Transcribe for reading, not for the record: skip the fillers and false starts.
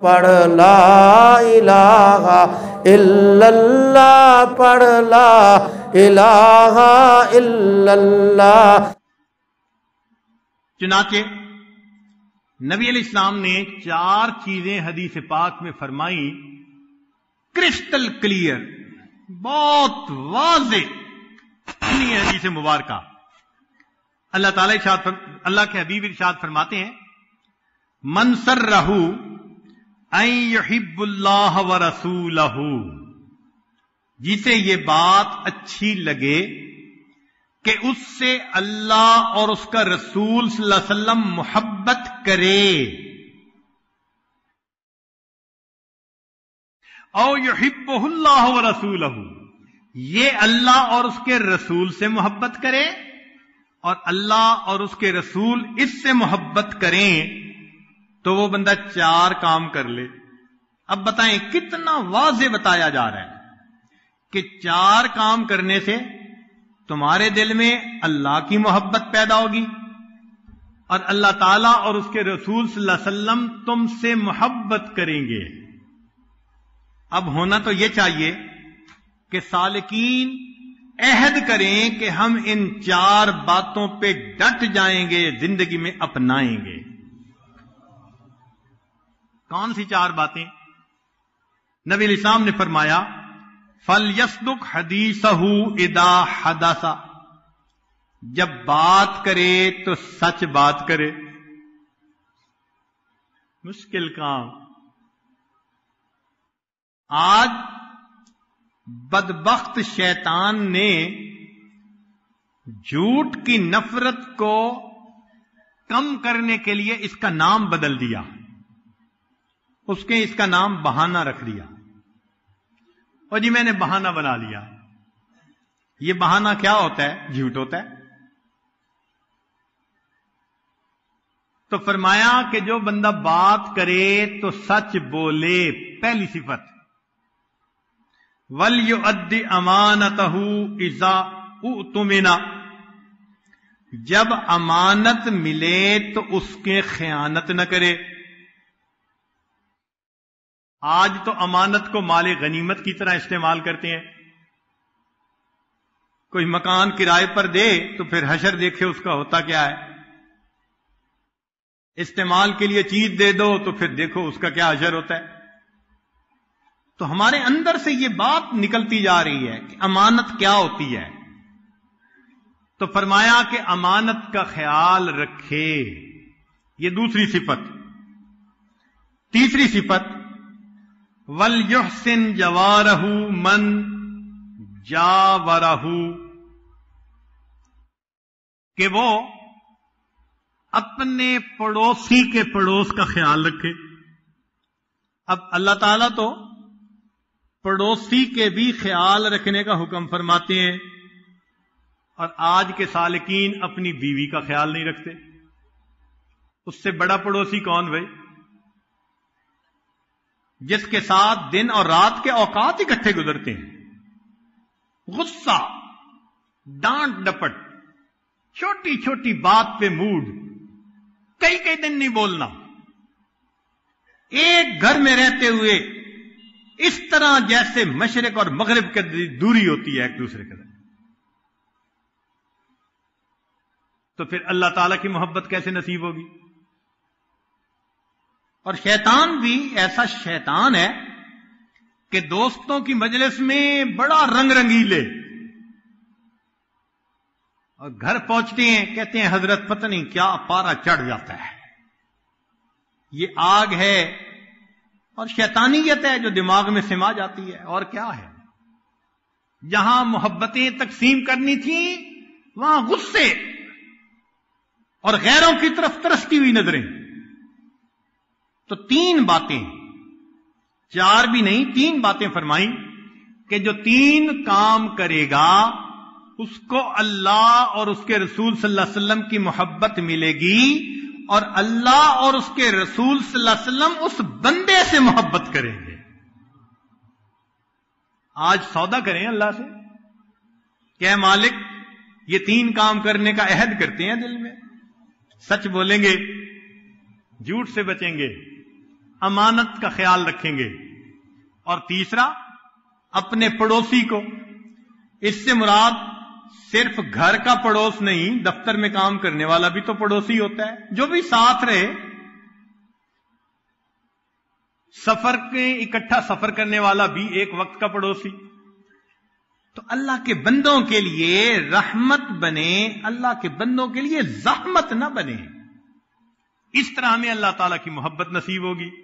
پڑھ لا الہ الا اللہ، پڑھ لا الہ الا اللہ۔ چنانچہ نبی علیہ السلام نے 4 چیزیں حدیث پاک میں فرمائی، کرسٹل کلیئر، بہت واضح حدیث مبارکہ۔ اللہ کے حبیب ارشاد فرماتے ہیں، من سرہ ان یحب اللہ ورسولہ، جسے یہ بات اچھی لگے کہ اس سے اللہ اور اس کا رسول صلی اللہ علیہ وسلم محبت کرے، او یحبہ اللہ ورسولہ، یہ اللہ اور اس کے رسول سے محبت کرے اور اللہ اور اس کے رسول اس سے محبت کریں، تو وہ بندہ 4 کام کر لے۔ اب بتائیں کتنا واضح بتایا جا رہا ہے کہ 4 کام کرنے سے تمہارے دل میں اللہ کی محبت پیدا ہوگی اور اللہ تعالیٰ اور اس کے رسول صلی اللہ علیہ وسلم تم سے محبت کریں گے۔ اب ہونا تو یہ چاہیے کہ سالکین عہد کریں کہ ہم ان 4 باتوں پہ ڈٹ جائیں گے، زندگی میں اپنائیں گے۔ کون سی 4 باتیں؟ نبی علیہ السلام نے فرمایا، فَلْيَصْدُقْ حَدِيثَهُ إِذَا حَدَثَ، جب بات کرے تو سچ بات کرے۔ مشکل کام۔ آج بدبخت شیطان نے جھوٹ کی نفرت کو کم کرنے کے لیے اس کا نام بدل دیا، اس کا نام بہانہ رکھ دیا۔ اور جی میں نے بہانہ بنا لیا۔ یہ بہانہ کیا ہوتا ہے؟ جھوٹ ہوتا ہے۔ تو فرمایا کہ جو بندہ بات کرے تو سچ بولے، پہلی صفت۔ وَلْيُؤَدِّ أَمَانَتَهُ إِذَا اُؤْتُمِنَ، جب امانت ملے تو اس کے خیانت نہ کرے۔ آج تو امانت کو مال غنیمت کی طرح استعمال کرتے ہیں۔ کوئی مکان کرائے پر دے تو پھر حشر دیکھے اس کا ہوتا کیا ہے۔ استعمال کے لیے چیز دے دو تو پھر دیکھو اس کا کیا حشر ہوتا ہے۔ تو ہمارے اندر سے یہ بات نکلتی جا رہی ہے کہ امانت کیا ہوتی ہے۔ تو فرمایا کہ امانت کا خیال رکھے، یہ دوسری صفت۔ تیسری صفت، وَلْيُحْسِنْ جَوَارَهُ مَنْ جَاوَرَهُ، کہ وہ اپنے پڑوسی کے پڑوس کا خیال رکھے۔ اب اللہ تعالیٰ تو پڑوسی کے بھی خیال رکھنے کا حکم فرماتے ہیں، اور آج کے سالکین اپنی بیوی کا خیال نہیں رکھتے۔ اس سے بڑا پڑوسی کون بھائی؟ جس کے ساتھ دن اور رات کے اوقات اکٹھے گزرتے ہیں۔ غصہ، ڈانٹ ڈپٹ، چھوٹی چھوٹی بات پہ موڈ، کئی دن نہیں بولنا، ایک گھر میں رہتے ہوئے اس طرح جیسے مشرق اور مغرب کی دوری ہوتی ہے ایک دوسرے کے ساتھ۔ تو پھر اللہ تعالیٰ کی محبت کیسے نصیب ہوگی؟ اور شیطان بھی ایسا شیطان ہے کہ دوستوں کی مجلس میں بڑا رنگ رنگیلے، اور گھر پہنچتے ہیں کہتے ہیں حضرت پتہ نہیں کیا پارا چڑھ جاتا ہے، یہ آگ ہے اور شیطانیت ہے جو دماغ میں سما جاتی ہے، اور کیا ہے۔ جہاں محبتیں تقسیم کرنی تھیں وہاں غصے اور غیروں کی طرف ترستی ہوئی نظریں۔ تو 3 باتیں، 4 بھی نہیں 3 باتیں فرمائیں کہ جو 3 کام کرے گا اس کو اللہ اور اس کے رسول صلی اللہ علیہ وسلم کی محبت ملے گی، اور اللہ اور اس کے رسول صلی اللہ علیہ وسلم اس بندے سے محبت کریں گے۔ آج سودا کریں اللہ سے کہ اے مالک یہ 3 کام کرنے کا عہد کرتے ہیں دل میں، سچ بولیں گے، جھوٹ سے بچیں گے، امانت کا خیال رکھیں گے. اور تیسرا اپنے پڑوسی کو. اس سے مراد صرف گھر کا پڑوس نہیں، دفتر میں کام کرنے والا بھی تو پڑوسی ہوتا ہے، جو بھی ساتھ رہے، سفر کے اکٹھا سفر کرنے والا بھی ایک وقت کا پڑوسی. تو اللہ کے بندوں کے لیے رحمت بنے، اللہ کے بندوں کے لیے زحمت نہ بنے. اس طرح ہمیں اللہ تعالیٰ کی محبت نصیب ہوگی.